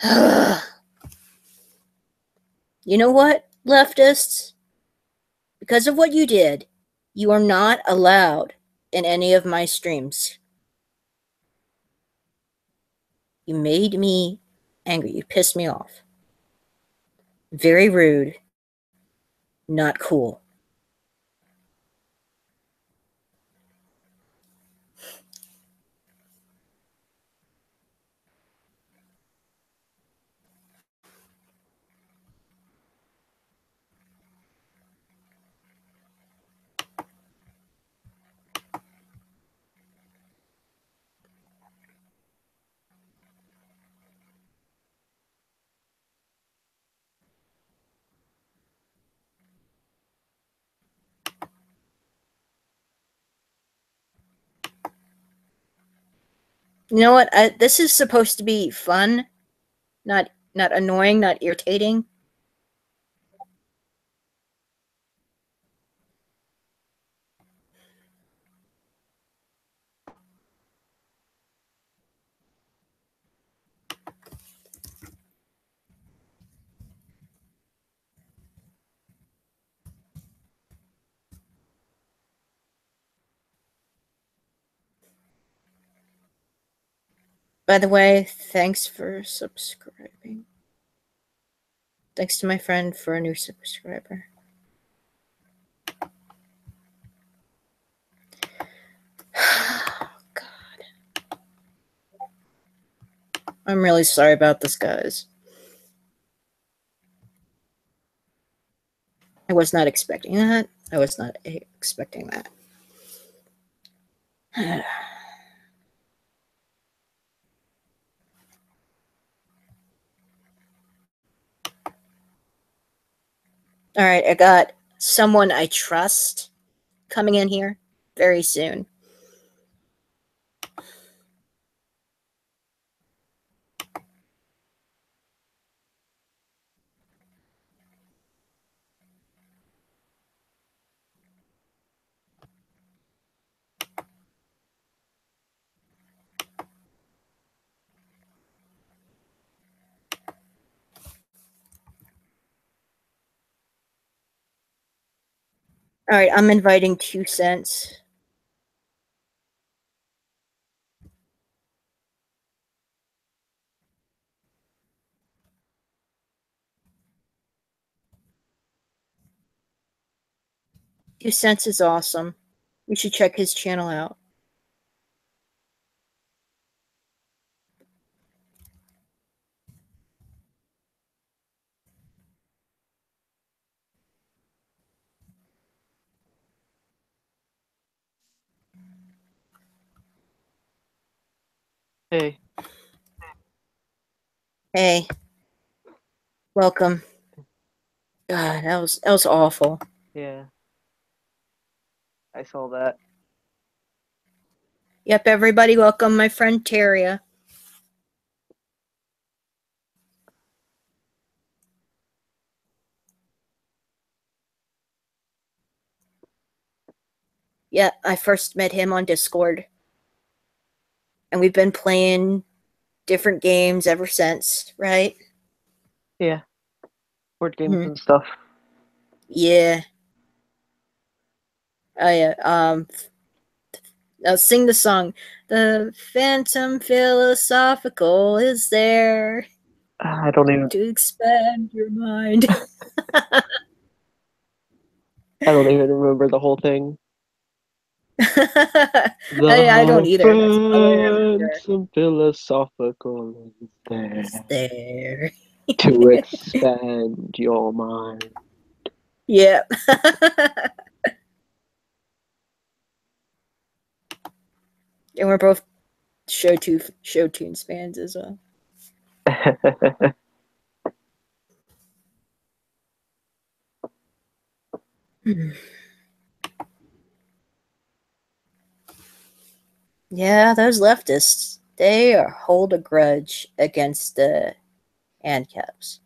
You know what, leftists? Because of what you did, you are not allowed in any of my streams. You made me angry. You pissed me off. Very rude. Not cool. You know what? This is supposed to be fun, not annoying, not irritating. By the way, thanks for subscribing. Thanks to my friend for a new subscriber. God. I'm really sorry about this, guys. I was not expecting that. I was not expecting that. All right, I got someone I trust coming in here very soon. All right, I'm inviting 2 cents. Two Cents is awesome. You should check his channel out. Hey. Hey. Welcome. God, that was awful. Yeah. I saw that. Yep, everybody welcome my friend Teria. Yeah, I first met him on Discord. And we've been playing different games ever since, right? Yeah. Board games and stuff. Yeah. Oh yeah. Now sing the song. The phantom philosophical is there. I don't even. To expand your mind. I don't even remember the whole thing. I don't either. That's Phantom philosophical is there. To expand your mind. Yep. And we're both show tunes fans as well. Yeah, those leftists, they hold a grudge against the Ancaps.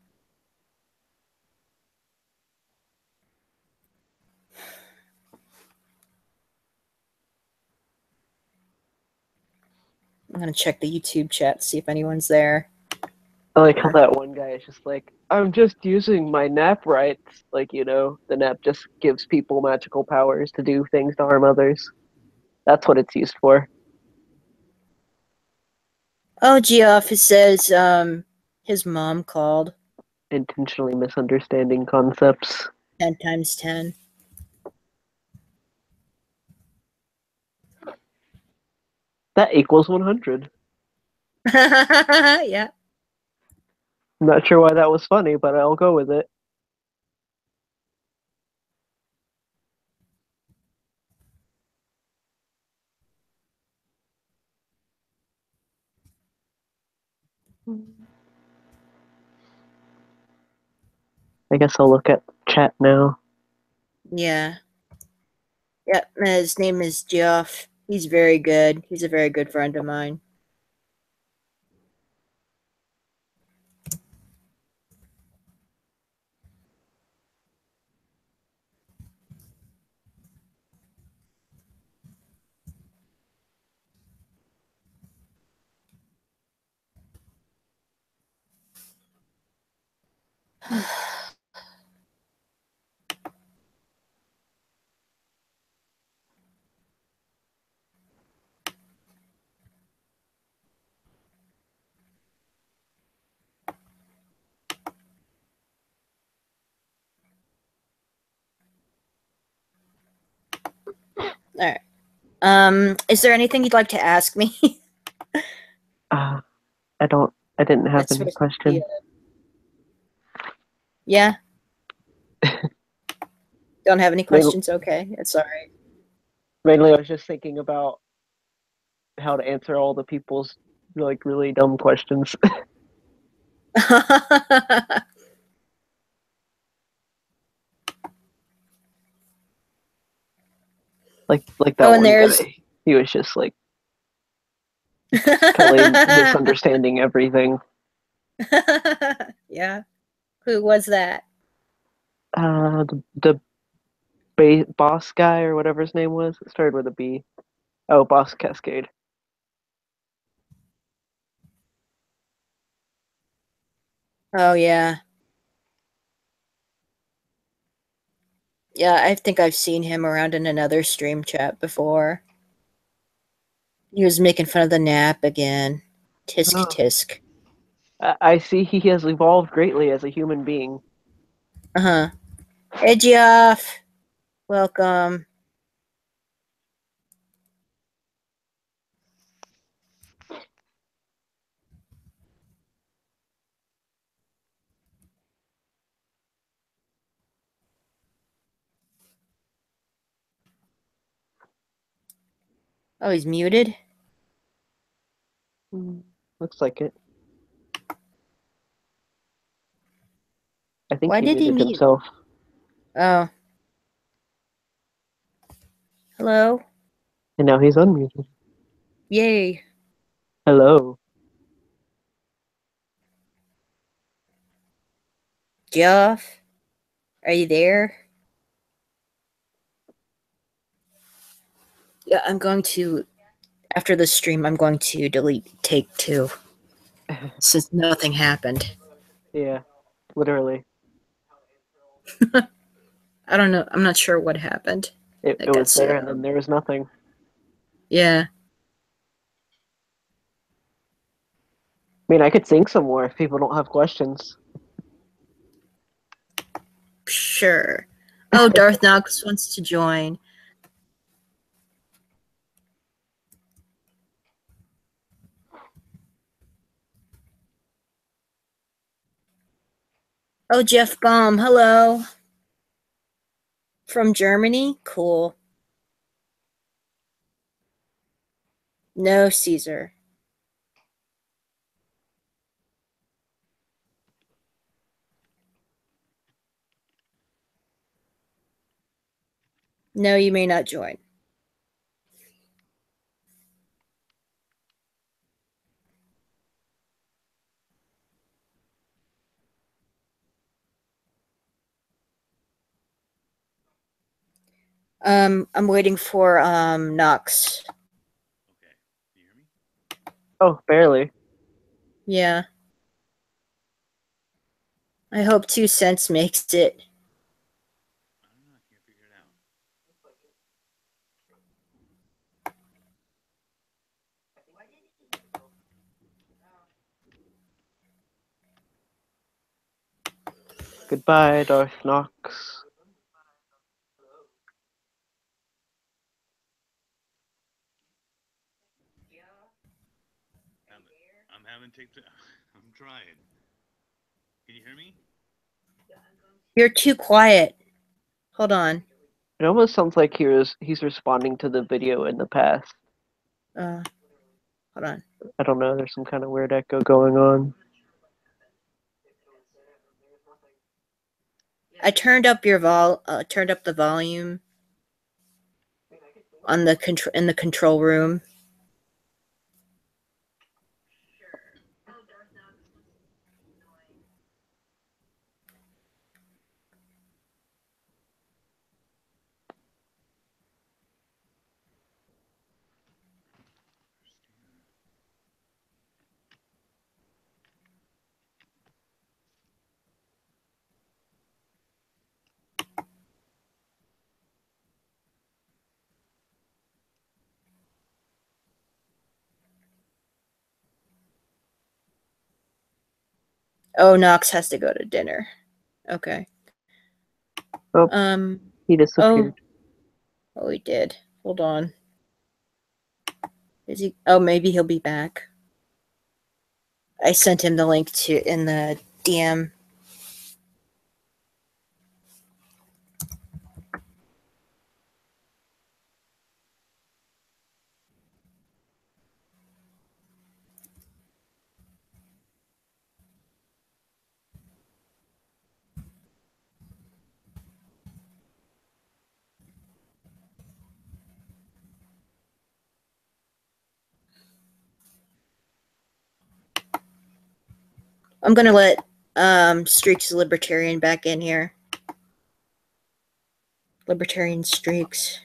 I'm going to check the YouTube chat to see if anyone's there. I like how that one guy is just like, I'm just using my nap rights. Like, the nap just gives people magical powers to do things to harm others. That's what it's used for. Oh, Geoff, it says his mom called Intentionally misunderstanding concepts. 10 times 10. That equals 100. Yeah. I'm not sure why that was funny, but I'll go with it. I guess I'll look at chat now. Yeah. Yep. His name is Geoff. He's very good. He's a very good friend of mine. All right. Is there anything you'd like to ask me? Uh, I didn't have That's any supposed to be question. yeah. Don't have any Mainly, questions? Okay. It's all mainly, I was just thinking about how to answer all the people's like really dumb questions. right. like Oh, that and one there's guy. He was just like totally misunderstanding everything. yeah. Who was that? The boss guy or whatever his name was. It started with a B. Oh, Boss Cascade. Oh, yeah. Yeah, I think I've seen him around in another stream chat before. He was making fun of the nap again. Tisk Oh. tisk. I see he has evolved greatly as a human being. Uh-huh. Hey, Geoff. Welcome. Oh, he's muted? Looks like it. I think Why he did he muted mute? himself. Oh. Hello? And now he's unmuted. Yay. Hello. Geoff? Are you there? Yeah, I'm going to, after the stream, I'm going to delete take two since nothing happened. Yeah, literally. I don't know. I'm not sure what happened. It That got was there so. and then there was nothing. Yeah. I mean, I could sing some more if people don't have questions. Sure. Oh, Darth Knox wants to join. Oh, Jeff Baum. Hello. From Germany? Cool. No, Caesar. No, you may not join. I'm waiting for Knox. Oh, barely. Yeah. I hope 2 cents makes it. I don't know. I can't figure it out. Goodbye, Darth Knox. I'm having TikTok. I'm trying. Can you hear me? You're too quiet. Hold on. It almost sounds like he's responding to the video in the past. Hold on. I don't know. There's some kind of weird echo going on. I turned up turned up the volume on the in the control room. Oh, Knox has to go to dinner. Okay. Oh, he disappeared. Oh, he did. Hold on. Is he? Oh, maybe he'll be back. I sent him the link in the DM. I'm gonna let Streaks Libertarian back in here. Libertarian Streaks.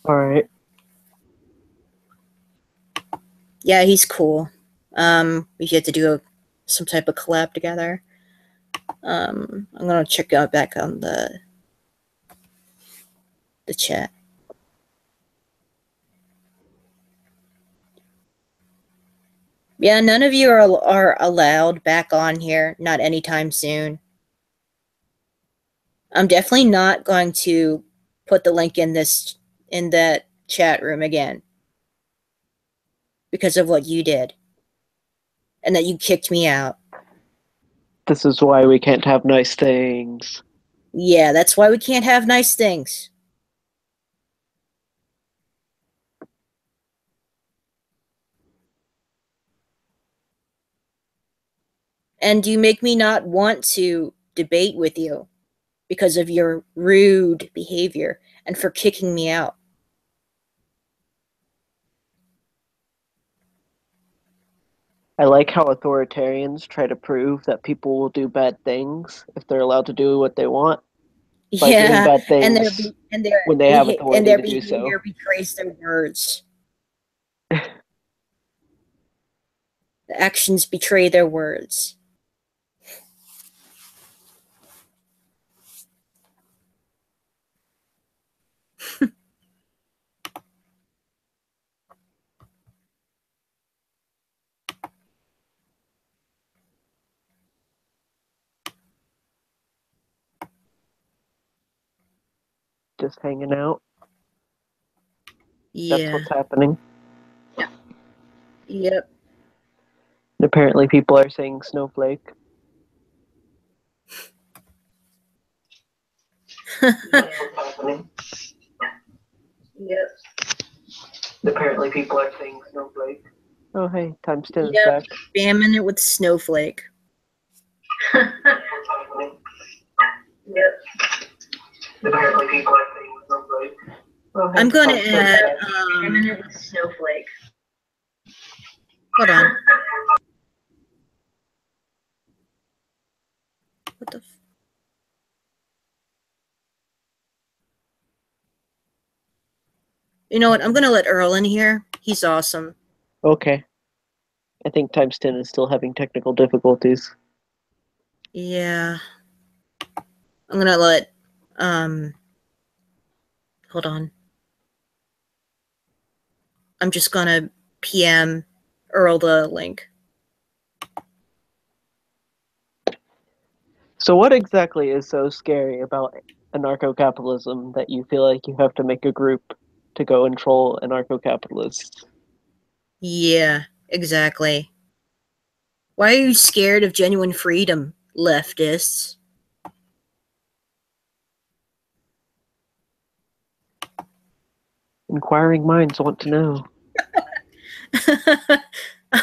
All right. Yeah, he's cool. We had to do some type of collab together. I'm gonna check out back on the chat. Yeah, none of you are allowed back on here. Not anytime soon. I'm definitely not going to put the link in that chat room again because of what you did and that you kicked me out. This is why we can't have nice things. Yeah, that's why we can't have nice things. And you make me not want to debate with you because of your rude behavior and for kicking me out. I like how authoritarians try to prove that people will do bad things if they're allowed to do what they want by doing Yeah, bad and things when they have authority their to do so. behavior betrays their words. The actions betray their words. Just hanging out. Yeah. That's what's happening. Yep. And apparently people are saying snowflake. That's what's happening. Yep. Apparently people are saying snowflake. Oh hey, Times 10 is Yep. back. Spamming it with snowflake. Yep. Apparently people are saying snowflake. Oh, hey, I'm going to Times 10 is add back. with snowflake. Hold on. What the You know what? I'm going to let Earl in here. He's awesome. Okay. I think times 10 is still having technical difficulties. Yeah. I'm gonna let hold on. I'm just gonna PM Earl the link. So what exactly is so scary about anarcho-capitalism that you feel like you have to make a group to go and troll anarcho-capitalists? Yeah, exactly. Why are you scared of genuine freedom, leftists? Inquiring minds want to know.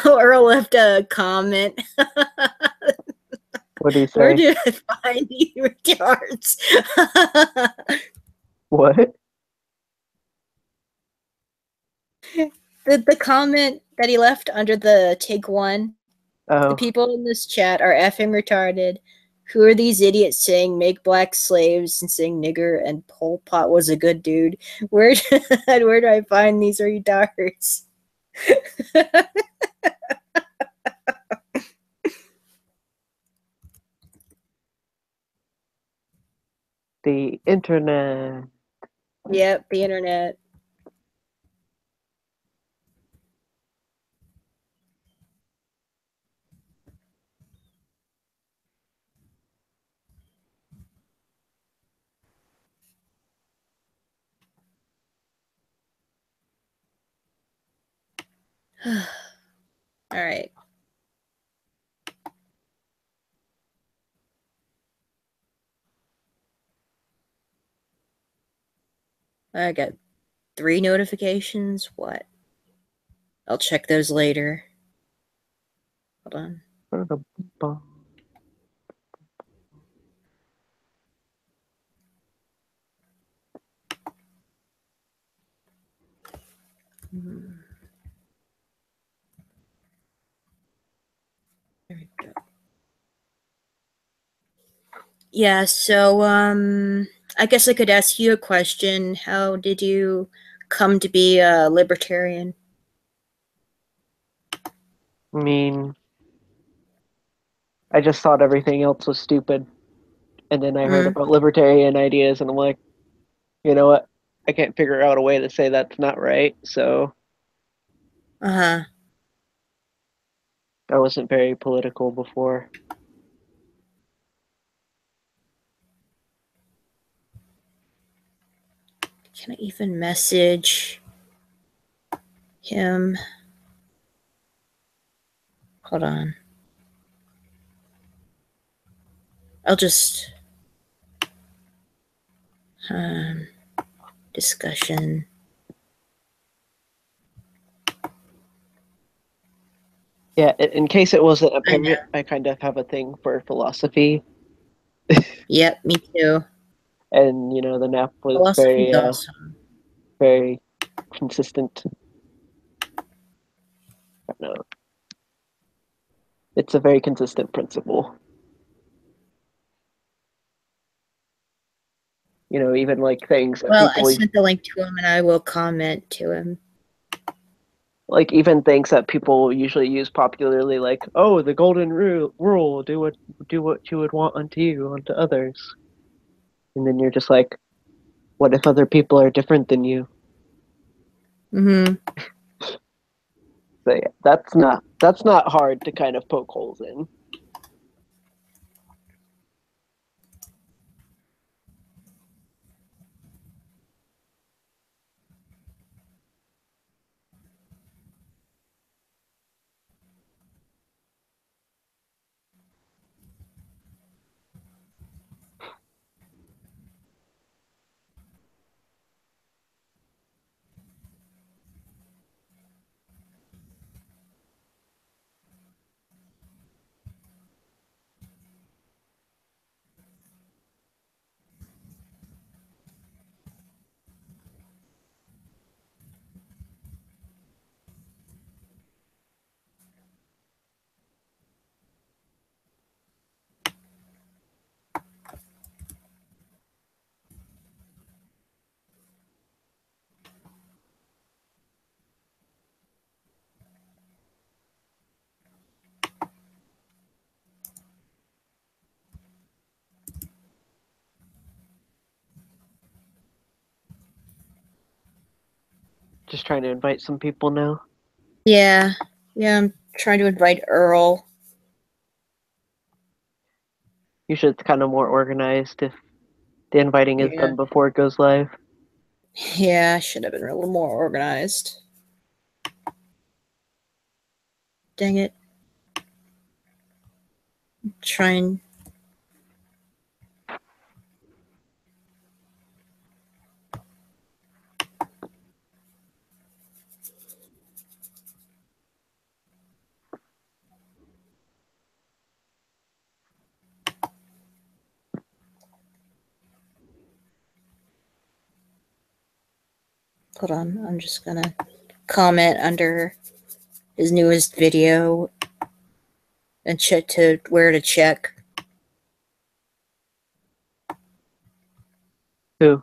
Oh, Earl left a comment. What do you Where say? do I find these retards? What? The comment that he left under the take one. The Oh, people in this chat are effing retarded. Who are these idiots saying make black slaves and saying nigger and Pol Pot was a good dude? Where do I find these retards? the internet. Yep, the internet. All right. I got 3 notifications. What? I'll check those later. Hold on. There we go. Yeah, so I guess I could ask you a question. How did you come to be a libertarian? I mean, I just thought everything else was stupid. And then I heard Mm. about libertarian ideas, and I'm like, you know what? I can't figure out a way to say that's not right. So Uh-huh. I wasn't very political before. Can I even message him? Hold on. I'll just discussion. Yeah, in case it wasn't I know. apparent, I kind of have a thing for philosophy, Yep, me too. and the nap was Philosophy's awesome. very consistent. I don't know. It's a very consistent principle. Even like things that Well, I people sent the link to him and I will comment to him. like even things that people usually use popularly, like, oh, the golden rule, do what you would want unto others. And then you're just like, what if other people are different than you? Mm-hmm. So yeah, that's not hard to kind of poke holes in. Just trying to invite some people now. Yeah. Yeah, I'm trying to invite Earl. Usually it's kind of more organized if the inviting is done before it goes live. Yeah, I should have been a little more organized. Dang it. Trying. Hold on, I'm just gonna comment under his newest video and check to where to check. Who?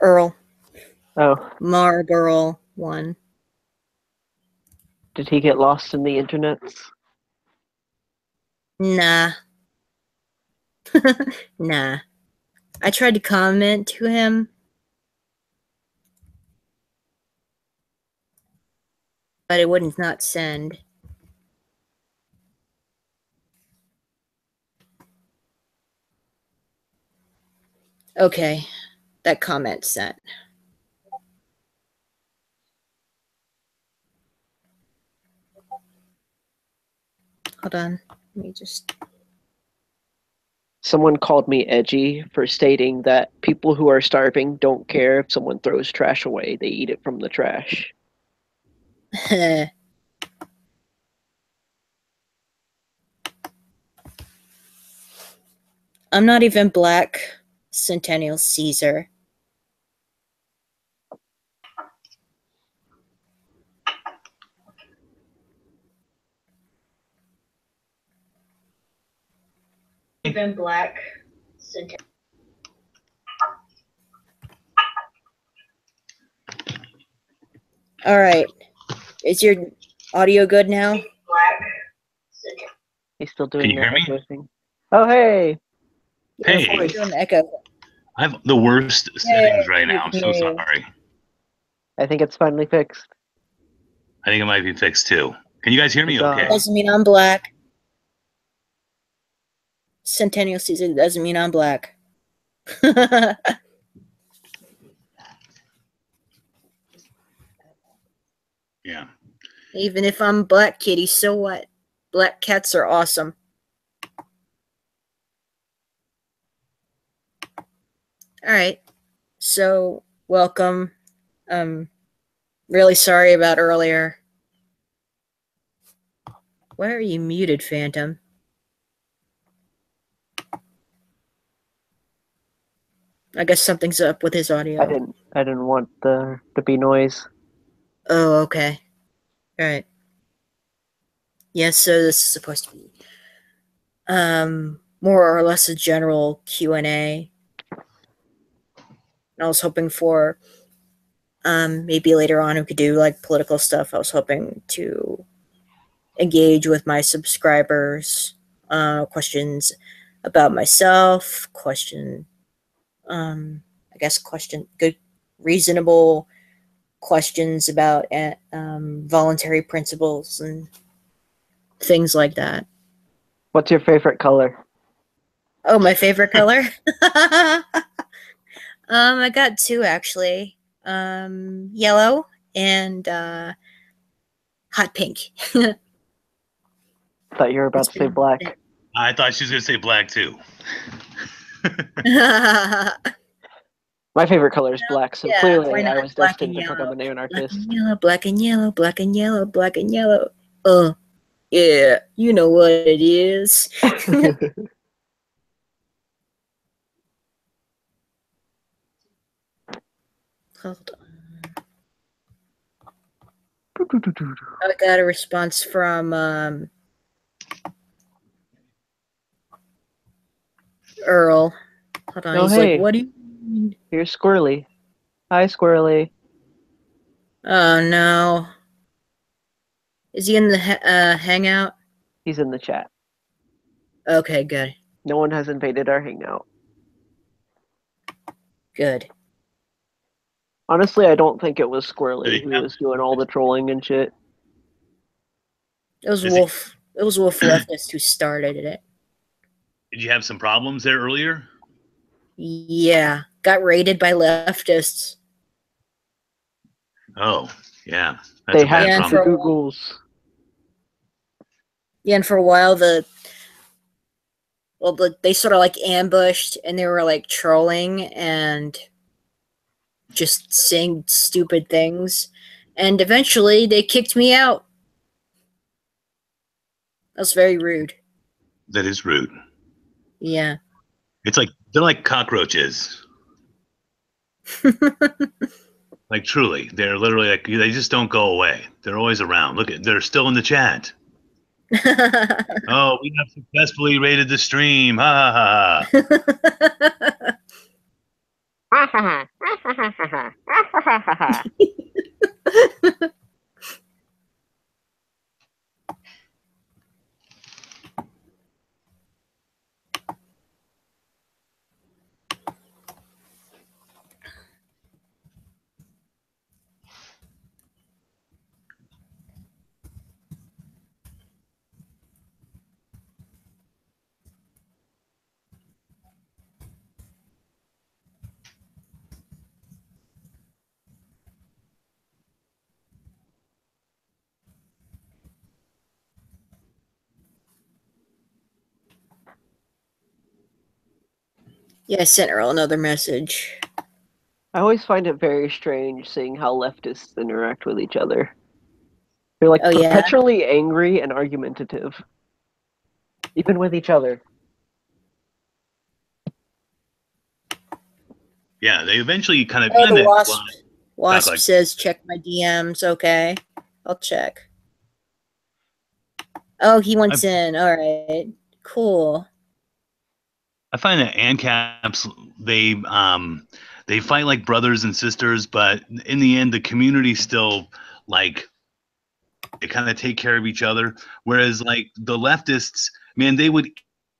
Earl. Oh, Marlboro 1. did he get lost in the internets? Nah. Nah. I tried to comment to him, but it wouldn't not send. Okay, that comment sent. Hold on, let me just. Someone called me edgy for stating that people who are starving don't care if someone throws trash away. They eat it from the trash. I'm not even Black Centennial Caesar. Even Black Centennial. All right. Is your audio good now? He's still doing Can you hear me? echo thing. Oh, hey. Hey. You're doing echo. I have the worst settings right now. I'm so sorry. I think it's finally fixed. I think it might be fixed too. Can you guys hear me okay? Doesn't mean I'm Black. Centennial Caesar doesn't mean I'm Black. Yeah. Even if I'm Black Kitty, so what? Black cats are awesome. All right. So, welcome. Really sorry about earlier. Why are you muted, Phantom? I guess something's up with his audio. I didn't want there to be noise. Oh, okay. All right. Yes, so this is supposed to be more or less a general Q&A. And I was hoping for maybe later on we could do like political stuff. I was hoping to engage with my subscribers, questions about myself, good, reasonable questions about voluntary principles and things like that. What's your favorite color? Oh, my favorite color? I got two actually. Yellow and hot pink. Thought you were about to say black. I thought she was going to say black too. My favorite color is black, so clearly I was black destined to become an artist. Black and yellow, black and yellow, black and yellow. Yeah, you know what it is. Hold on. I got a response from Earl. Hold on, he's like, what do you mean? Here's Squirrely. Hi, Squirrely. Oh, no. Is he in the hangout? He's in the chat. Okay, good. No one has invaded our hangout. Good. Honestly, I don't think it was Squirrely who Yeah. was doing all the trolling and shit. It was Is it- Wolf. It was Wolf Leftist who started it. Did you have some problems there earlier? Yeah, got raided by leftists. Oh, yeah. That's They a bad hacked Yeah, the problem. Googles. Yeah, and for a while they sort of like ambushed and they were like trolling and just saying stupid things, and eventually they kicked me out. That was very rude. That is rude. Yeah. It's like they're like cockroaches. Like truly, they're literally like they just don't go away. They're always around. Look at they're still in the chat. Oh, we have successfully raided the stream. Ha ha ha. Yeah, I sent Earl another message. I always find it very strange seeing how leftists interact with each other. They're like Oh, yeah? perpetually angry and argumentative, even with each other. Yeah, they eventually kind of Oh, in the that Wasp. line Wasp talk like says check my DMs. Okay. I'll check. Oh, he wants in. All right. Cool. I find that ANCAPs they fight like brothers and sisters, but in the end, the community still like they kind of take care of each other. Whereas like the leftists, man, they would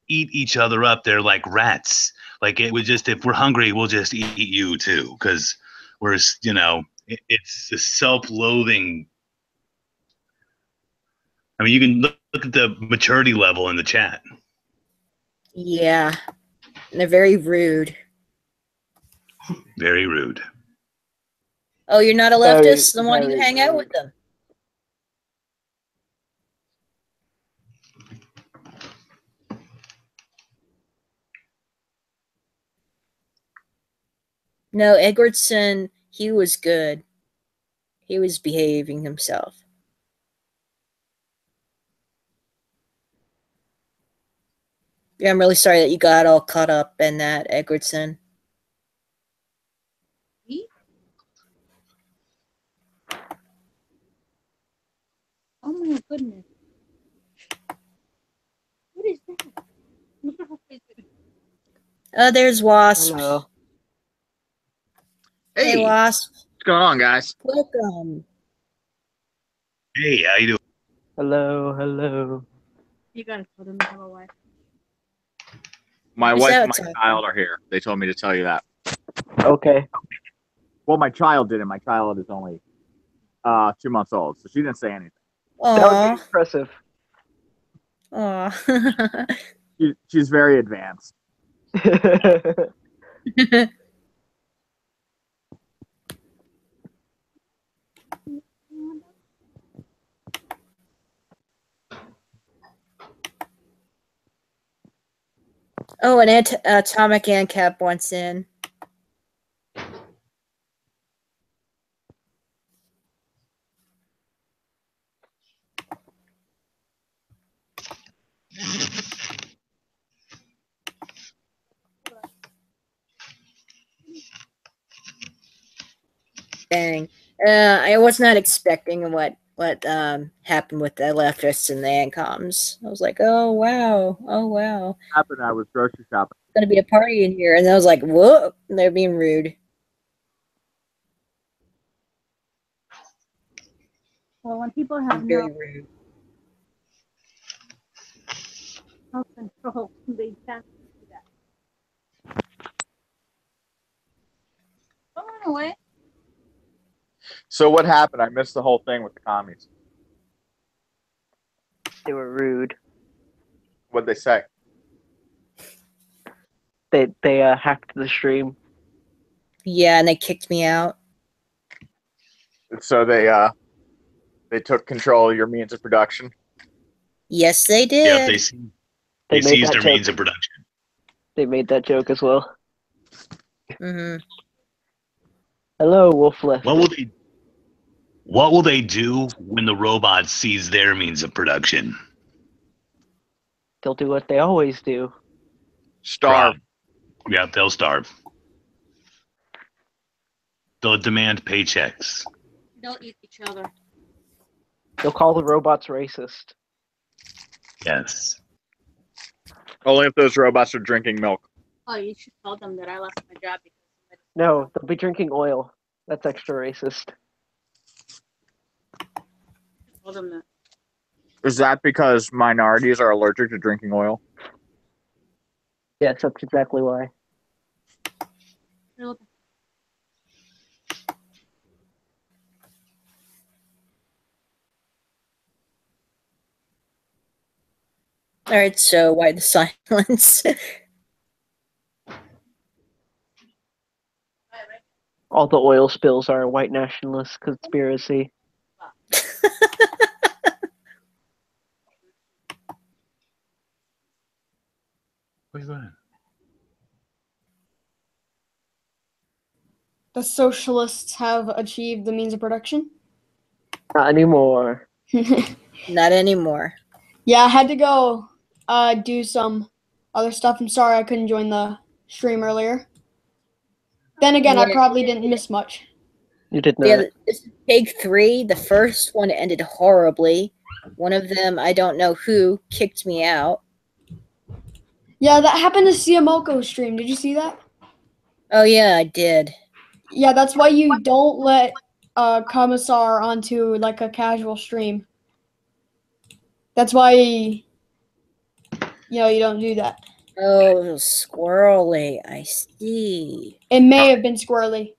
eat each other up. They're like rats. Like it would just if we're hungry, we'll just eat you too, because we're it's a self-loathing. I mean, you can look at the maturity level in the chat. Yeah. And they're very rude. Very rude. Oh, you're not a Very, leftist? Then why do you very hang out rude. with them? No, Edwardson, he was good. He was behaving himself. Yeah, I'm really sorry that you got all caught up in that, Edwardson. Oh my goodness. What is that? There's Wasp. Hello. Hey, Hey, Wasp. what's going on, guys? Welcome. Hey, how you doing? Hello, hello. You gotta tell them to have a wife. My Who's wife and my outside? child are here. They told me to tell you that. Okay. Well, my child didn't. My child is only 2 months old, so she didn't say anything. That would be Aw. impressive. Aw. She's very advanced. Oh, an atomic ANCAP wants in. Dang. I was not expecting what happened with the leftists and the ANCOMs. I was like, oh wow, oh wow. Happened. I was grocery shopping. Gonna be a party in here, and I was like, whoa, they're being rude. Well, when people have Very no rude. self-control, they can't do that. Go on away. So what happened? I missed the whole thing with the commies. They were rude. What'd they say? They hacked the stream. Yeah, and they kicked me out. So they took control of your means of production. Yes, they did. Yeah, they They made seized that their joke. means of production. They made that joke as well. Hmm. Hello, Wolf Left. What will they do when the robots seize their means of production? They'll do what they always do. Starve. Yeah, they'll starve. They'll demand paychecks. They'll eat each other. They'll call the robots racist. Yes. Only if those robots are drinking milk. Oh, you should tell them that I left my job because somebody No, they'll be drinking oil. That's extra racist. told them that. Is that because minorities are allergic to drinking oil? Yes, that's exactly why. They'll- All right, so why the silence? All the oil spills are a white nationalist conspiracy. Where's that? The socialists have achieved the means of production. Not anymore. Not anymore. Yeah, I had to go do some other stuff. I'm sorry I couldn't join the stream earlier. Then again, I Yeah. probably didn't miss much. You did not. Yeah, this is Take 3. The first one ended horribly. One of them, I don't know who, kicked me out. Yeah, that happened to Siamoko stream. Did you see that? Oh yeah, I did. Yeah, that's why you don't let Commissar onto like a casual stream. That's why you don't do that. Oh, squirrely. I see. It may have been squirrely.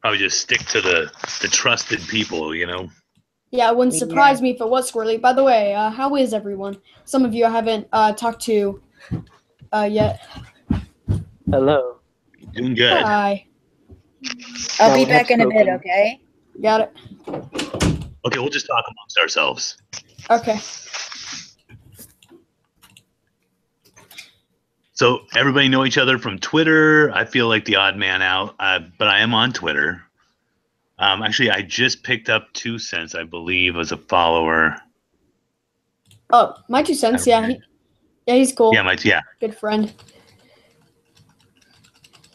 Probably just stick to the trusted people, you know. Yeah, it wouldn't Yeah. surprise me if it was squirrely. By the way, how is everyone? Some of you I haven't talked to yet. Hello. Doing good. Hi. I'll Now be we have back in a bit, spoken. okay? Got it. Okay, we'll just talk amongst ourselves. Okay. So everybody know each other from Twitter. I feel like the odd man out, but I am on Twitter. Actually, I just picked up 2 Cents, I believe, as a follower. Oh, my 2 cents. Yeah, he's cool. Yeah, Good friend.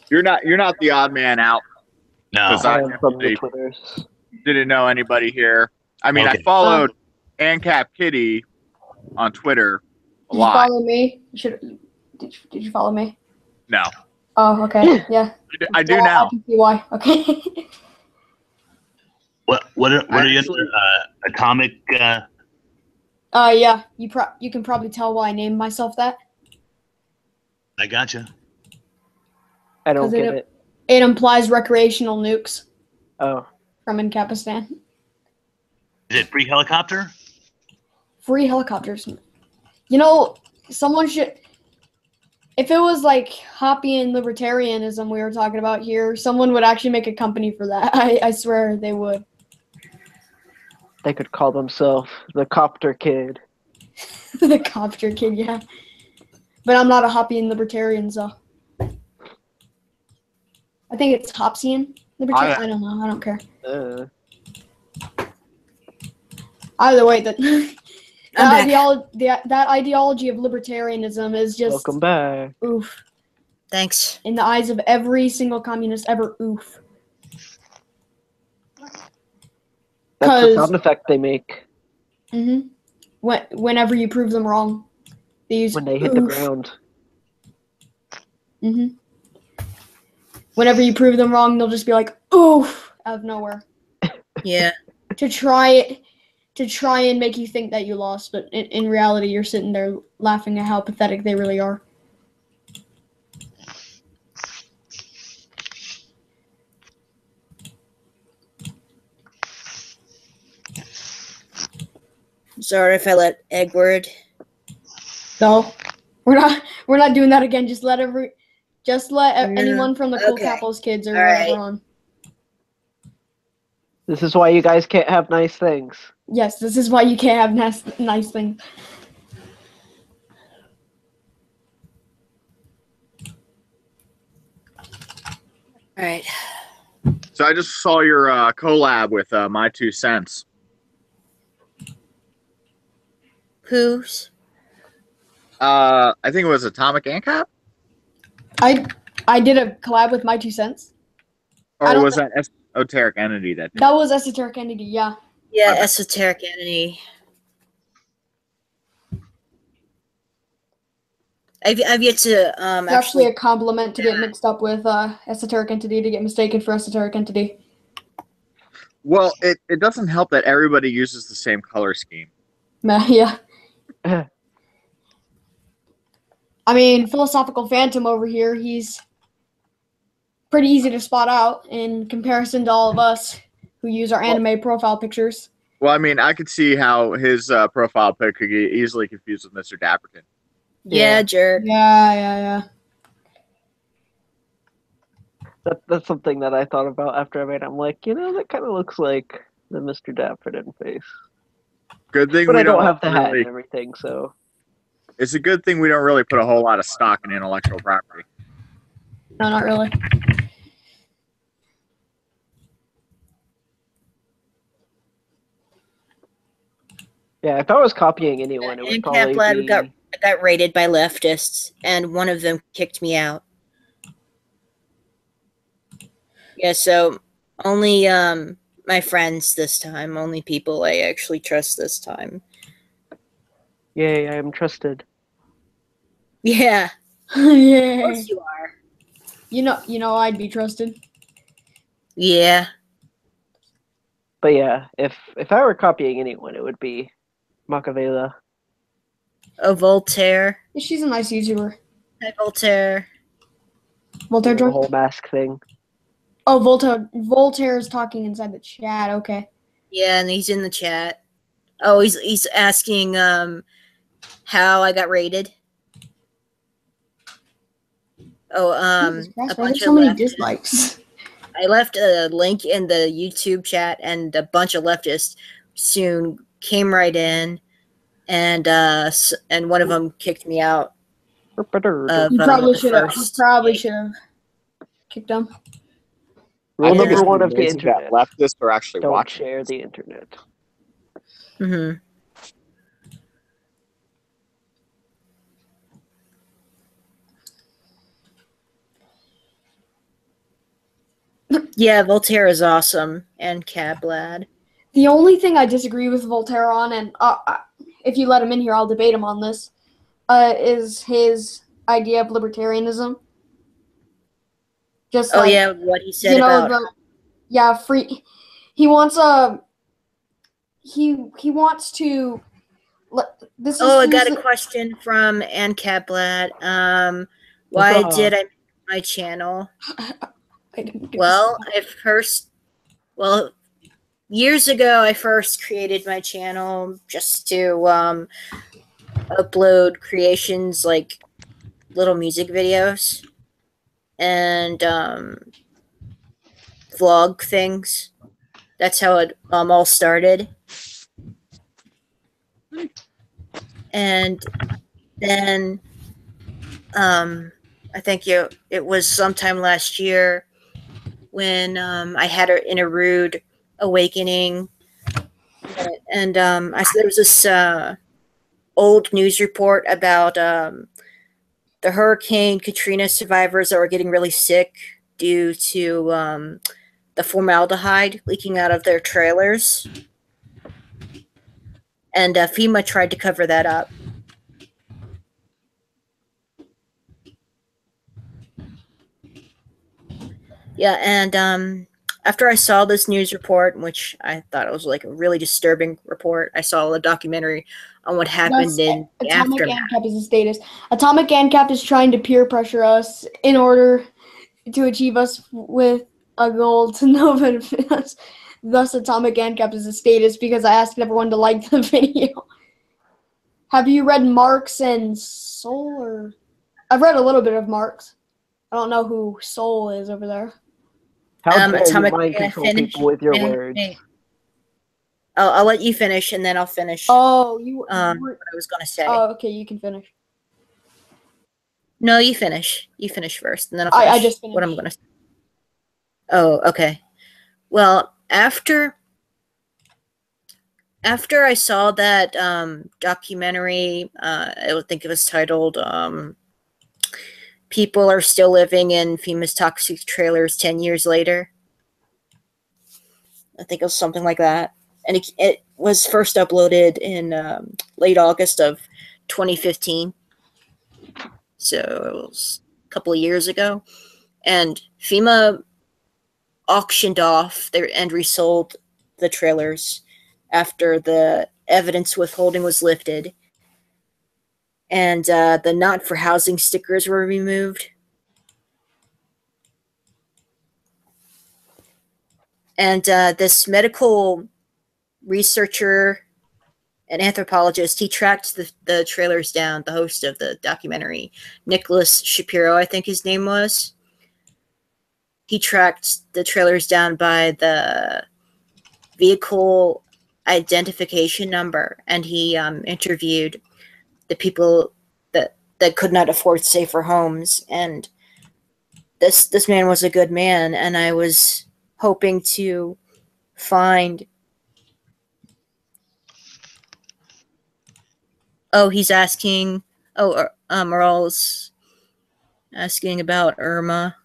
You're not the odd man out. no. 'Cause I am from the definitely Twitters. didn't know anybody here. I mean, Okay. I followed Ancap Kitty on Twitter a Did you lot. follow me? Did you follow me? No, Oh, okay. Yeah. I do Yeah, now. I can see why. Okay. What are you Actually- a comic? Yeah. You can probably tell why I named myself that. I gotcha. I don't 'Cause get it. It implies recreational nukes Oh. from Ancapistani. Is it free helicopter? Free helicopters. You know, someone should. If it was like Hoppian libertarianism we were talking about here, someone would actually make a company for that. I swear they would. They could call themselves the Copter Kid. The copter kid, yeah. But I'm not a Hoppian libertarian, so. I think it's Hopsian libertarian. I don't know. I don't care. Either way, that that ideology of libertarianism is just Welcome back. oof. Thanks. In the eyes of every single communist ever, oof. That's the 'Cause- sound effect they make Mm-hmm. Whenever you prove them wrong, they use when they hit the oof. ground. Mm-hmm. Whenever you prove them wrong, they'll just be like, oof, out of nowhere. Yeah. To try and make you think that you lost, but in reality, you're sitting there laughing at how pathetic they really are. Sorry if I let Edward. No, we're not doing that again. Just let anyone from the Cool Okay. Capos kids or All right. whatever on. This is why you guys can't have nice things. Yes, this is why you can't have nice things. All right. So I just saw your collab with My Two Cents. Who's? I think it was Atomic Ancap? I did a collab with My Two Cents. I Or don't was that Esoteric Entity that did? That was Esoteric Entity, yeah. Yeah, Okay. Esoteric Entity. I've yet to It's actually a compliment to get mixed up with Esoteric Entity, to get mistaken for Esoteric Entity. Well, it doesn't help that everybody uses the same color scheme. Yeah. I mean, Philosophical Phantom over here, he's pretty easy to spot out in comparison to all of us who use our anime profile pictures. Well, I mean, I could see how his profile pic could get easily confused with Mr. Dapperton. Yeah, jerk. Yeah. That's something that I thought about after I made it. I'm like, that kind of looks like the Mr. Dapperton face. Good thing But we I don't have the hat really, and everything, so. It's a good thing we don't really put a whole lot of stock in intellectual property. No, not really. Yeah, if I was copying anyone, it would probably Ancap be... got raided by leftists, and one of them kicked me out. Yeah, so only my friends this time, only people I actually trust this time. Yay, I am trusted. Yeah, Yeah. of course you are. You know I'd be trusted. Yeah. But yeah, if I were copying anyone, it would be Machiavella. Oh, Voltaire. She's a nice YouTuber. Hi, Voltaire. Voltaire The joined? whole mask thing. Oh, Voltaire is talking inside the chat. Okay. Yeah, and he's in the chat. Oh, he's asking how I got raided. Oh, Jesus Christ, a why are there bunch so of many leftists. dislikes? I left a link in the YouTube chat, and a bunch of leftists soon came right in, and one of them kicked me out. Of, You probably the should have. You first probably game. should have kicked them. Rule I think number it's one of the amazing that internet. leftists are actually Don't watching. share the internet. Mm-hmm. Yeah, Voltaire is awesome, and Cablad. The only thing I disagree with Voltaire on, and if you let him in here, I'll debate him on this, is his idea of libertarianism. Just like, yeah, what he said about free. He wants he wants to. This is. I got a question from Ancablad. Why did I make my channel? Well, years ago, I first created my channel just to upload creations like little music videos and vlog things. That's how it all started. And then I think it was sometime last year when I had in a rude awakening, and there was this old news report about the Hurricane Katrina survivors that were getting really sick due to the formaldehyde leaking out of their trailers, and FEMA tried to cover that up. Yeah, and after I saw this news report, which I thought it was like a really disturbing report, I saw a documentary on what happened in the Atomic aftermath. ANCAP is the status. Atomic ANCAP is trying to peer pressure us in order to achieve us with a goal to no benefit us. Thus, Atomic ANCAP is the status because I asked everyone to like the video. Have you read Marx and Soul? Or I've read a little bit of Marx. I don't know who Soul is over there. How dare you Atomic mind control people with your words? I'll let you finish, and then I'll finish Oh, what I was going to say. Oh, okay, you can finish. No, you finish. You finish first, and then I'll finish I just finished. what I'm going to say. Oh, okay. Well, after I saw that documentary, I think it was titled People Are Still Living in FEMA's Toxic Trailers 10 Years Later. I think it was something like that. And it was first uploaded in late August of 2015. So it was a couple of years ago. And FEMA auctioned off and resold the trailers after the evidence withholding was lifted. And the not for housing stickers were removed. And this medical researcher and anthropologist, he tracked the trailers down, the host of the documentary, Nicholas Shapiro, I think his name was. He tracked the trailers down by the vehicle identification number, and he interviewed the people that could not afford safer homes. And this man was a good man, and I was hoping to find. Oh, he's asking. Oh, Earl's asking about Irma.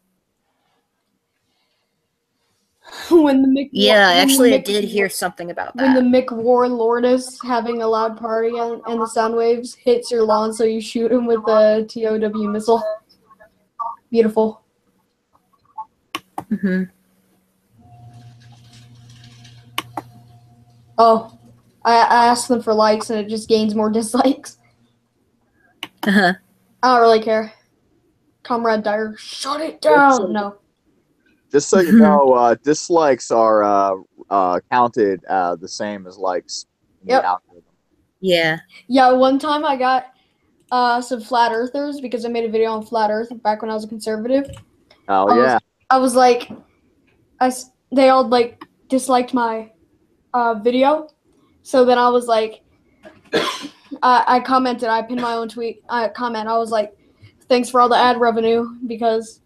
When the Mick Yeah, when actually, the I Mick, did hear something about when the that. Mick Warlord is having a loud party and the sound waves hits your lawn, so you shoot him with the TOW missile. Beautiful. Mm-hmm. Oh, I asked them for likes and it just gains more dislikes. Uh-huh. I don't really care. Comrade Dyer, shut it down. No. Just so you know, dislikes are counted the same as likes in the Yep. algorithm. Yeah. Yeah, one time I got some flat earthers because I made a video on flat earth back when I was a conservative. Oh yeah. I was like, they all like disliked my video. So then I was like, I commented, I pinned my own tweet, comment. I was like, thanks for all the ad revenue because,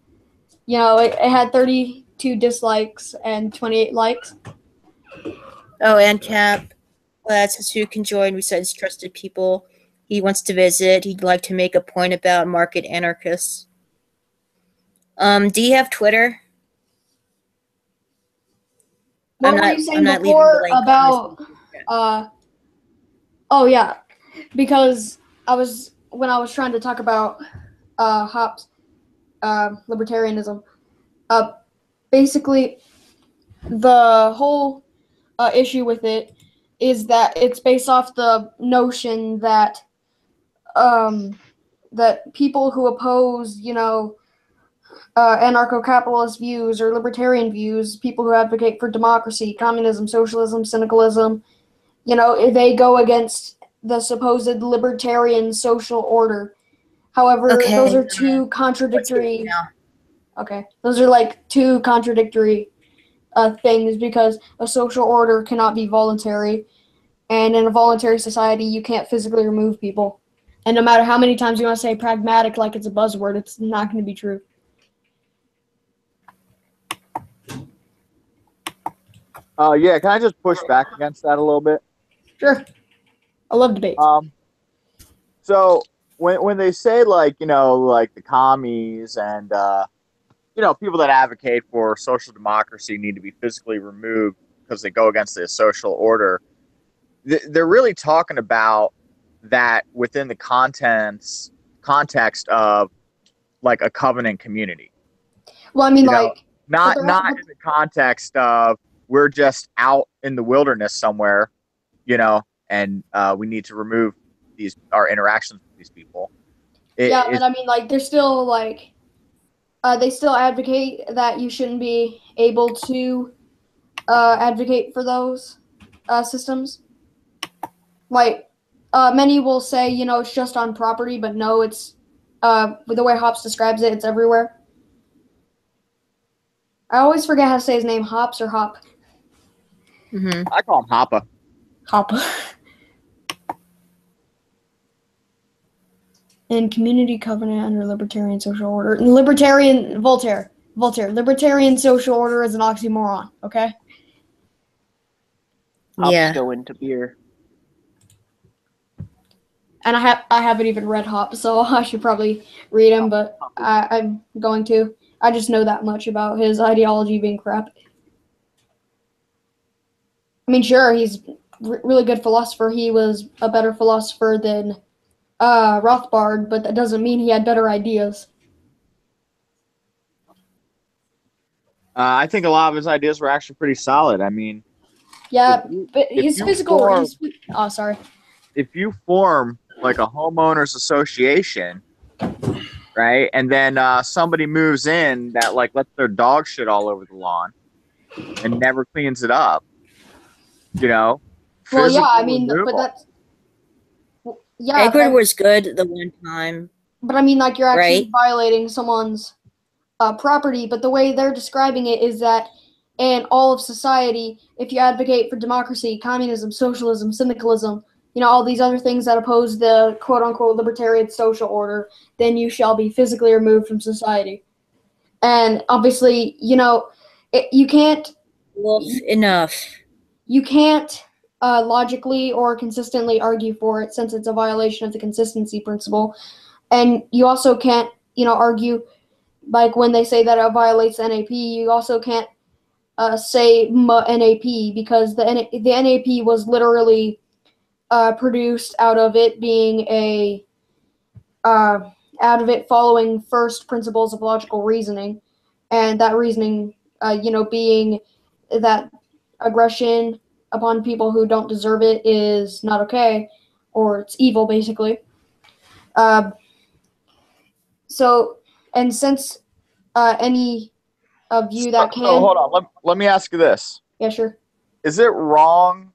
you know, it had 32 dislikes and 28 likes. Oh, Ancap says who can join besides trusted people. He wants to visit. He'd like to make a point about market anarchists. Do you have Twitter? What were you saying before about oh yeah, because when I was trying to talk about Hobbes libertarianism, basically the whole issue with it is that it's based off the notion that that people who oppose, you know, anarcho-capitalist views or libertarian views, people who advocate for democracy, communism, socialism, syndicalism, you know, they go against the supposed libertarian social order. However, those are two contradictory. Okay, those are like two contradictory things because a social order cannot be voluntary, and in a voluntary society, you can't physically remove people. And no matter how many times you want to say pragmatic like it's a buzzword, it's not going to be true. Yeah, can I just push back against that a little bit? Sure. I love debates. So when they say like, you know, like the commies and you know, people that advocate for social democracy need to be physically removed because they go against the social order, they're really talking about that within the context of like a covenant community. Well, I mean, You know, like not in the context of we're just out in the wilderness somewhere, you know, and we need to remove our interactions with these people. But I mean, like they're still like they still advocate that you shouldn't be able to advocate for those systems. Like Many will say, it's just on property, but no, it's the way Hobbes describes it, it's everywhere. I always forget how to say his name, Hobbes or Hop. Mm-hmm. I call him Hoppa. Hop. And community covenant under libertarian social order. Voltaire. Libertarian social order is an oxymoron, okay? Hops Yeah. go into beer. And I haven't even read Hop, so I should probably read him, but I'm going to. I just know that much about his ideology being crap. I mean, sure, he's really good philosopher. He was a better philosopher than Rothbard, but that doesn't mean he had better ideas. I think a lot of his ideas were actually pretty solid. I mean, Yeah, but if his you physical. form- Oh, sorry. if you form like a homeowners association, right, and then somebody moves in that like lets their dog shit all over the lawn and never cleans it up, Well, yeah, I mean, but removal. that's. Yeah, Edward was good the one time. but I mean, like, you're actually Right. violating someone's property, but the way they're describing it is that in all of society, if you advocate for democracy, communism, socialism, syndicalism, all these other things that oppose the quote-unquote libertarian social order, then you shall be physically removed from society. And obviously, you can't Wolf enough. logically or consistently argue for it since it's a violation of the consistency principle. And you also can't, argue, like when they say that it violates NAP, you also can't say NAP because the NAP was literally produced out of it being out of it following first principles of logical reasoning, and that reasoning, being that aggression upon people who don't deserve it is not okay, or it's evil, basically. So, and since any of you that can, So hold on. Let me ask you this: yeah, sure. is it wrong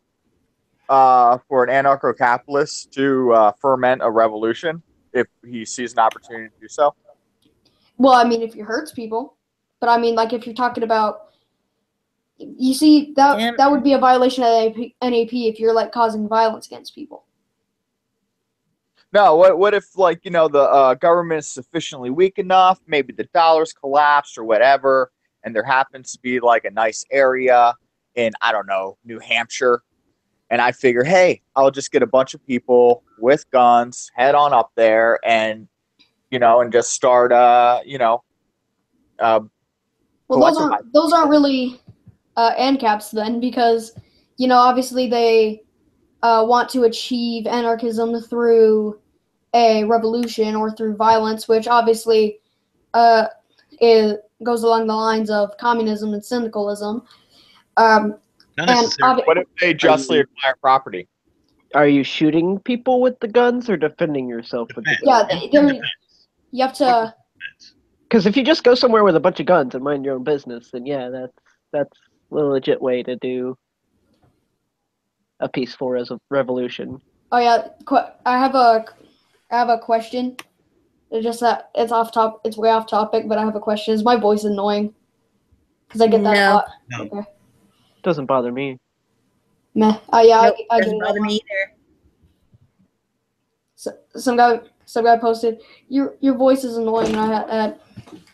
for an anarcho-capitalist to ferment a revolution if he sees an opportunity to do so? Well, I mean, if it hurts people, but I mean, like, if you're talking about, you see, that would be a violation of NAP if you're like causing violence against people. No, what if like the government is sufficiently weak enough, maybe the dollar's collapsed or whatever, and there happens to be like a nice area in I don't know New Hampshire, and I figure, hey, I'll just get a bunch of people with guns, head on up there, and and just start Well, those aren't really ANCAPs then, because obviously they want to achieve anarchism through a revolution or through violence, which obviously goes along the lines of communism and syndicalism. Not necessarily. What if they justly acquire property? Are you shooting people with the guns or defending yourself with the guns? Yeah, you have to. Because if you just go somewhere with a bunch of guns and mind your own business, then yeah, that's a legit way to do a peaceful revolution. Oh yeah, I have a question. It's just that it's it's way off topic, but I have a question. Is my voice annoying? Because I get that a lot. No. Okay. Doesn't bother me. Meh. Yeah, Nope, I get doesn't it. bother me either. So, some guy posted your voice is annoying, and I had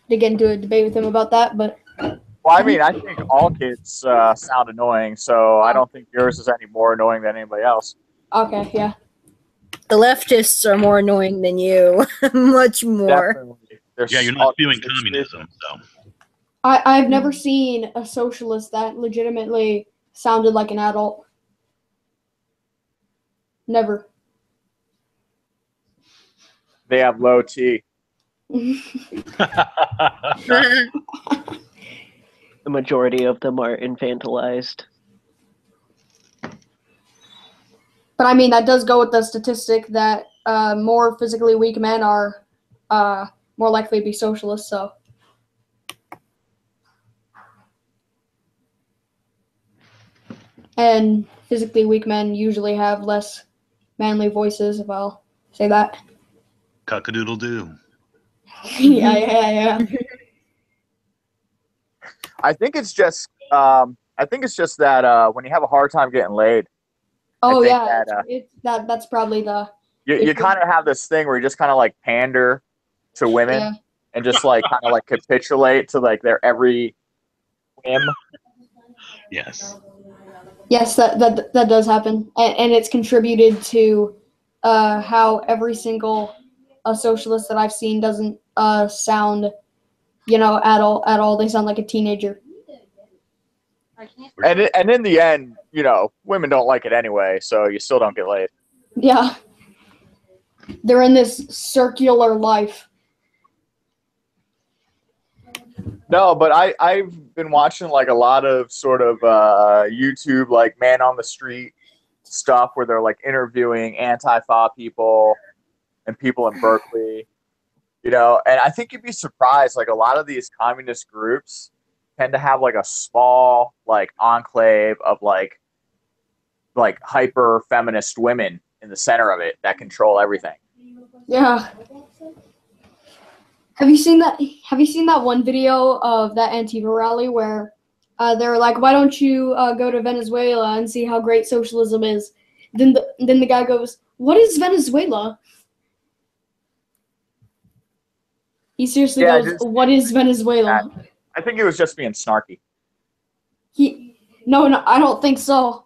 to get into a debate with him about that. But Well, I mean, I think all kids sound annoying, so I don't think yours is any more annoying than anybody else. okay, yeah. The leftists are more annoying than you. Much more. Definitely. Yeah, you're not spewing communism, so. I've never seen a socialist that legitimately sounded like an adult. Never. They have low T. The majority of them are infantilized. But I mean, that does go with the statistic that more physically weak men are more likely to be socialists. So, and physically weak men usually have less manly voices, if I'll say that. Cock-a-doodle-doo. Yeah. I think it's just that when you have a hard time getting laid, Oh think yeah, that, that's probably the you issue. kind of have this thing where you just kind of like pander to women Yeah. and just like kind of like capitulate to like their every whim. Yes. Yes, that does happen, and it's contributed to how every single socialist that I've seen doesn't sound, at all. They sound like a teenager. I can't. And in the end, women don't like it anyway, so you still don't get laid. Yeah, they're in this circular life. No, but I've been watching like a lot of sort of YouTube like man on the street stuff where they're like interviewing Antifa people and people in Berkeley, and I think you'd be surprised, like a lot of these communist groups tend to have like a small like enclave of like hyper feminist women in the center of it that control everything. Yeah. Have you seen that one video of that Antifa rally where they were like, "Why don't you go to Venezuela and see how great socialism is?" Then the guy goes, "What is Venezuela?" He seriously goes, "What is Venezuela?" I think he was just being snarky. No, I don't think so.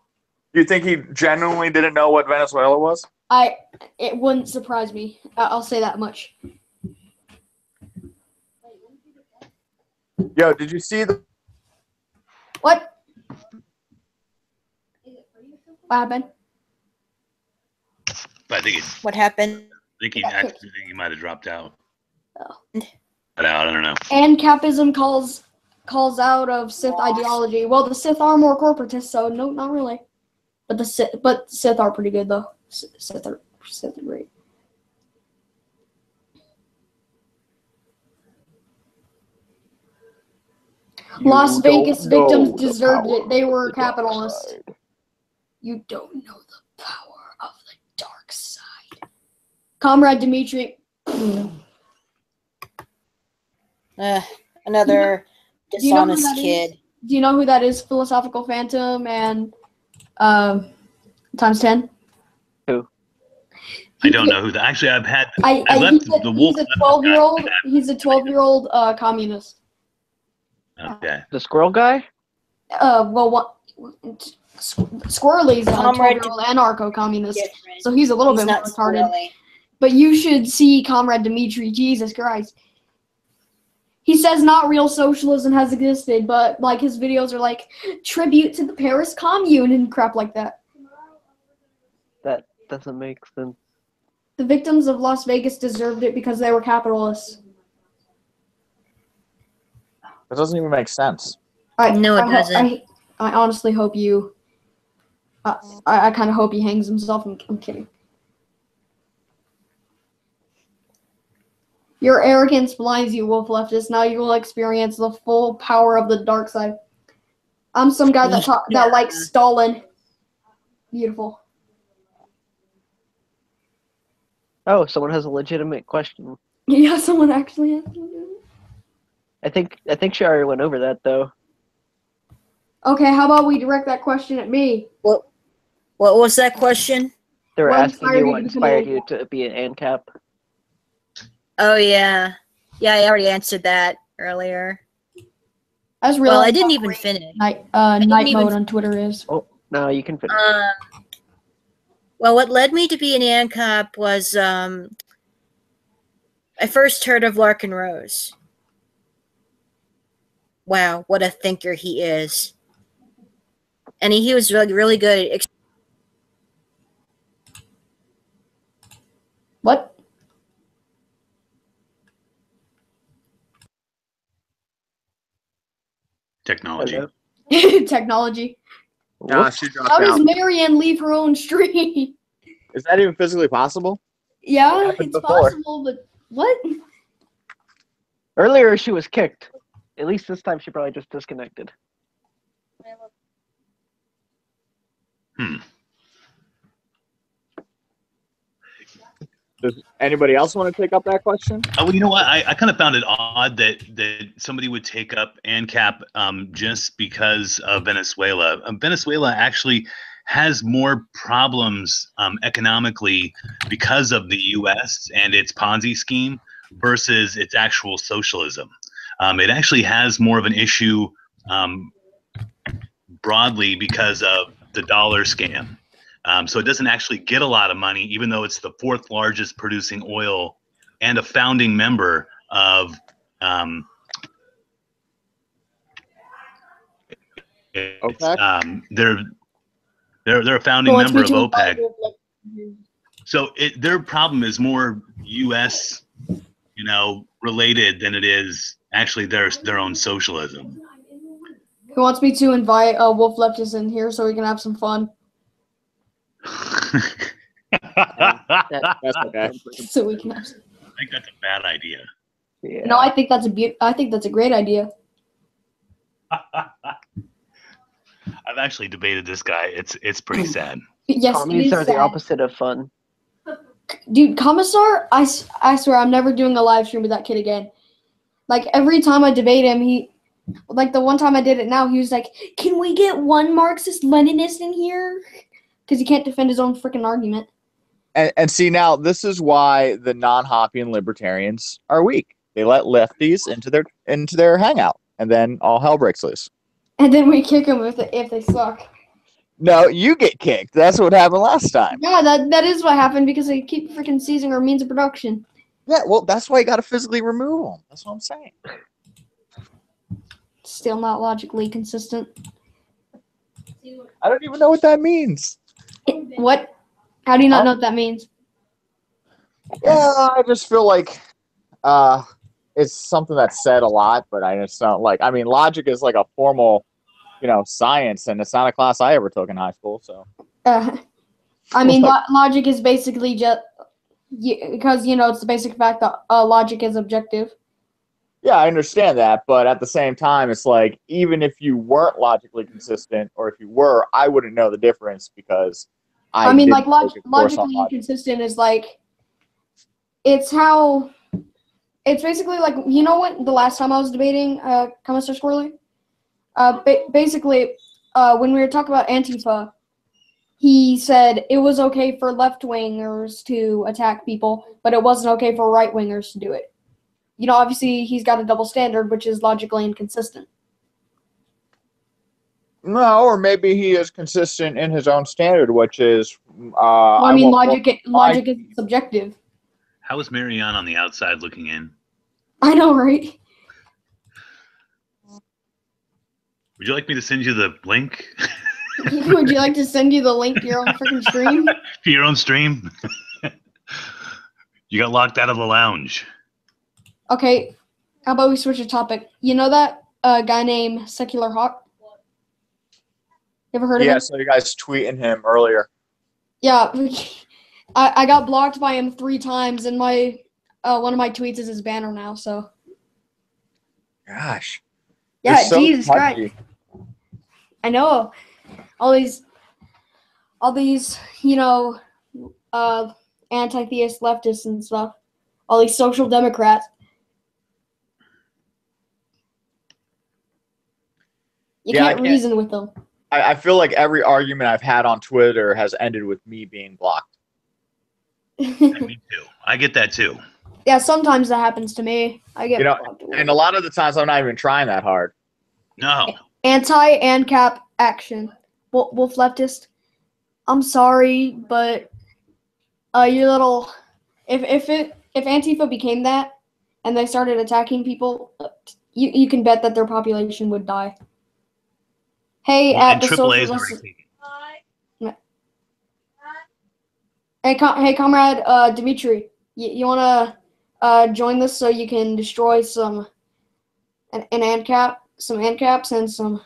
You think he genuinely didn't know what Venezuela was? It wouldn't surprise me. I'll say that much. Yo, did you see the? What? What happened? But I think What happened? he might have dropped out. Oh. Cut out. I don't know. Ancapism calls out of Sith ideology. Well, the Sith are more corporatist, so no, not really. But Sith are pretty good though. Sith are great. Las Vegas victims deserved it. They were capitalists. You don't know the power of the dark side. Comrade Dimitri. Another dishonest kid. Do you know who that is? Philosophical Phantom and times 10. Who? I don't know who that. Actually, I've had. He's a 12-year-old. He's a 12-year-old communist. Okay. The squirrel guy? Squirrely's a 12-year-old anarcho-communist, so he's a little bit more retarded. But you should see Comrade Dimitri. Jesus Christ. He says not real socialism has existed, but like his videos are like tribute to the Paris Commune and crap like that. That doesn't make sense. The victims of Las Vegas deserved it because they were capitalists. That doesn't even make sense. No, it doesn't. I honestly hope you. I kind of hope he hangs himself. I'm kidding. Your arrogance blinds you, wolf leftist. Now you will experience the full power of the dark side. I'm some guy that likes Stalin. Beautiful. Oh, someone has a legitimate question. Yeah, someone actually has. I think she already went over that though. Okay, how about we direct that question at me? What was that question? They were asking you what inspired you to be an ANCAP. Oh yeah, I already answered that earlier. Well, I didn't even finish. Night mode on Twitter is. Oh no, you can finish. Well, what led me to be an ANCAP was I first heard of Larkin Rose. Wow, what a thinker he is. And he was really, really good at What? Technology. Technology. Nah, she dropped How does out. Marianne leave her own stream? Is that even physically possible? Yeah, it's possible, but what? Earlier she was kicked. At least this time she probably just disconnected. Does anybody else want to take up that question? Oh, well, you know what? I kind of found it odd that somebody would take up ANCAP just because of Venezuela. Venezuela actually has more problems economically because of the U.S. and its Ponzi scheme versus its actual socialism. It actually has more of an issue broadly because of the dollar scam. So it doesn't actually get a lot of money, even though it's the fourth largest producing oil and a founding member of OPEC? they're a founding member of OPEC. So their problem is more U.S. related than it is actually their own socialism. He wants me to invite Wolf Leftist in here so we can have some fun. That's okay. So we can have some... I think that's a bad idea. Yeah. No, I think that's a great idea. I've actually debated this guy. It's pretty sad. Yes, Commies are the opposite of fun. Dude, Commissar, I swear I'm never doing a live stream with that kid again. Like, every time I debate him, like the one time I did it now, he was like, can we get one Marxist-Leninist in here? Because he can't defend his own freaking argument. And see, now this is why the non-Hoppian libertarians are weak. They let lefties into their hangout, and then all hell breaks loose. And then we kick them if they suck. No, you get kicked. That's what happened last time. Yeah, that is what happened because they keep freaking seizing our means of production. Yeah, well, that's why you got to physically remove them. That's what I'm saying. Still not logically consistent. I don't even know what that means. What? How do you not know what that means? Yeah, I just feel like it's something that's said a lot, but I just don't like. I mean, logic is like a formal, science, and it's not a class I ever took in high school. So, I mean, logic is basically just because it's the basic fact that logic is objective. Yeah, I understand that, but at the same time, it's like even if you weren't logically consistent, or if you were, I wouldn't know the difference because I mean, like logically inconsistent is like it's basically like what the last time I was debating Commissar Squirrely, basically when we were talking about Antifa, he said it was okay for left-wingers to attack people, but it wasn't okay for right-wingers to do it. Obviously he's got a double standard, which is logically inconsistent. No, or maybe he is consistent in his own standard, which is. I mean, logic is subjective. How is Marianne on the outside looking in? I know, right? Would you like me to send you the link? Would you like to send you the link to your own freaking stream? To your own stream? You got locked out of the lounge. Okay, how about we switch the topic? You know that guy named Secular Hawk? You ever heard of him? Yeah, so you guys tweeting him earlier. Yeah, I got blocked by him 3 times, and my one of my tweets is his banner now. So. Gosh. Yeah, so Jesus Christ. I know all these anti-theist leftists and stuff. All these social democrats. You can't reason with them. I feel like every argument I've had on Twitter has ended with me being blocked. Me too. I get that too. Yeah, sometimes that happens to me. I get blocked. And a lot of the times I'm not even trying that hard. No. Anti-ANCAP action. Wolf Leftist, I'm sorry, but your little if Antifa became that and they started attacking people, you can bet that their population would die. Hey, Well, at the AAA social Hey, comrade Dimitri, you want to join this so you can destroy some ANCAPs and some